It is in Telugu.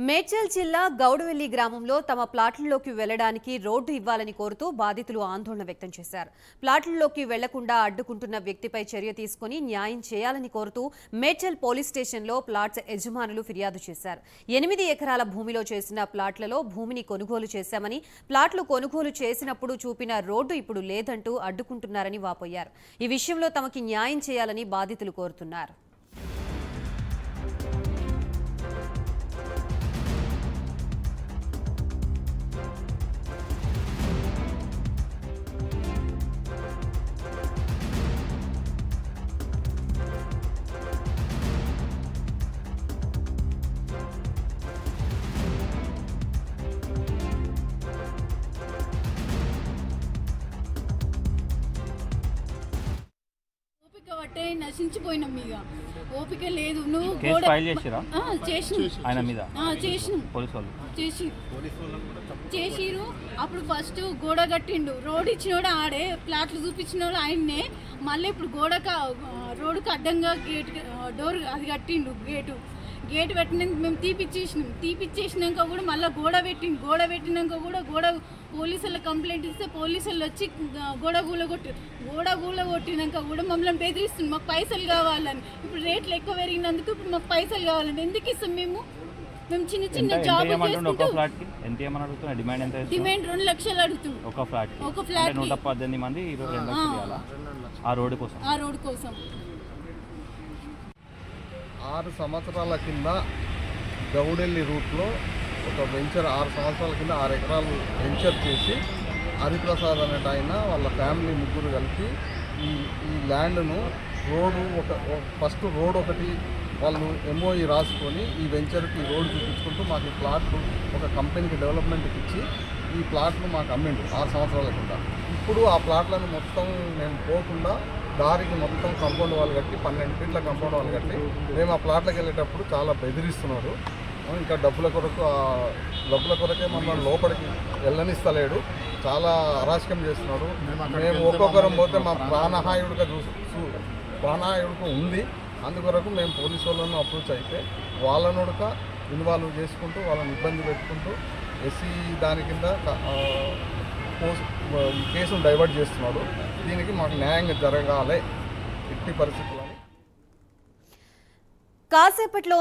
మేడ్చల్ జిల్లా గౌడవెల్లి గ్రామంలో తమ ప్లాట్లలోకి వెళ్లడానికి రోడ్డు ఇవ్వాలని కోరుతూ బాధితులు ఆందోళన వ్యక్తం చేశారు. ప్లాట్లలోకి వెళ్లకుండా అడ్డుకుంటున్న వ్యక్తిపై చర్య తీసుకుని న్యాయం చేయాలని కోరుతూ మేడ్చల్ పోలీస్ స్టేషన్లో ప్లాట్స్ యజమానులు ఫిర్యాదు చేశారు. 8 ఎకరాల భూమిలో చేసిన ప్లాట్లలో భూమిని కొనుగోలు చేశామని, ప్లాట్లు కొనుగోలు చేసినప్పుడు చూపిన రోడ్డు ఇప్పుడు లేదంటూ అడ్డుకుంటున్నారని వాపోయారు. ఈ విషయంలో తమకి న్యాయం చేయాలని బాధితులు కోరుతున్నారు. నశించిపోయినాం ఇక ఓపిక లేదు. నువ్వు చేసిరు అప్పుడు ఫస్ట్ గోడ కట్టిండు, రోడ్ ఇచ్చినోడు ఆడే, ప్లాట్లు చూపించినోడు ఆయన్నే. మళ్ళీ ఇప్పుడు రోడ్డుకు అడ్డంగా డోర్ అది కట్టిండు. గేట్ పెట్టినాక మేము తీపిచ్చేసినాక కూడా మళ్ళీ గోడ పెట్టినాక కూడా పోలీసులకు కంప్లైంట్ ఇస్తే పోలీసులు వచ్చి గోడ కొట్టినాక కూడా మమ్మల్ని బెదిరిస్తుంది, మాకు పైసలు కావాలని. ఇప్పుడు రేట్లు ఎక్కువ పెరిగినందుకు ఇప్పుడు మాకు పైసలు కావాలండి. ఎందుకు ఇస్తాం? మేము చిన్న చిన్న జాబ్ డిమాండ్ 2 లక్షలు అడుగుతున్నాం ఒక ఫ్లాట్. 118 మంది 22 లక్షలు ఆ రోడ్డు కోసం. 6 సంవత్సరాల కింద గౌడెల్లి రూట్లో ఒక వెంచర్ 6 సంవత్సరాల కింద 6 ఎకరాలు వెంచర్ చేసి హరిప్రసాద్ అనే ఆయన వాళ్ళ ఫ్యామిలీ ముగ్గురు కలిపి ఈ ల్యాండ్ను ఫస్ట్ రోడ్ ఒకటి వాళ్ళు ఎంఓఈ రాసుకొని ఈ వెంచర్కి రోడ్ చూపించుకుంటూ మాకు ఈ ప్లాట్లు ఒక కంపెనీకి డెవలప్మెంట్కి ఇచ్చి ఈ ప్లాట్లు మాకు అమ్మిండు 6 సంవత్సరాల కింద. ఇప్పుడు ఆ ప్లాట్లను మొత్తం మేము పోకుండా దారికి మొత్తం కాంపౌండ్ వాళ్ళు కట్టి 12 ఫీట్ల కాంపౌండ్ వాళ్ళు కట్టి మేము ఆ ప్లాట్లకు వెళ్ళేటప్పుడు చాలా బెదిరిస్తున్నాడు. ఇంకా డబ్బుల కొరకే మమ్మల్ని లోపలికి వెళ్ళనిస్తలేడు, చాలా అరాచకం చేస్తున్నాడు. మేము ఒక్కొక్కరం పోతే మా ప్రాణహాయుడికి ఉంది. అందుకొరకు మేము పోలీసు వాళ్ళను అప్రోచ్ అయితే వాళ్ళను ఇన్వాల్వ్ చేసుకుంటూ వాళ్ళని ఇబ్బంది పెట్టుకుంటూ ఎస్సీ దాని కింద ఈ కేసును డైవర్ట్ చేస్తున్నాడు. దీనికి మాకు న్యాయంగా జరగాలి ఎట్టి పరిస్థితుల్లో. కాసేపట్లో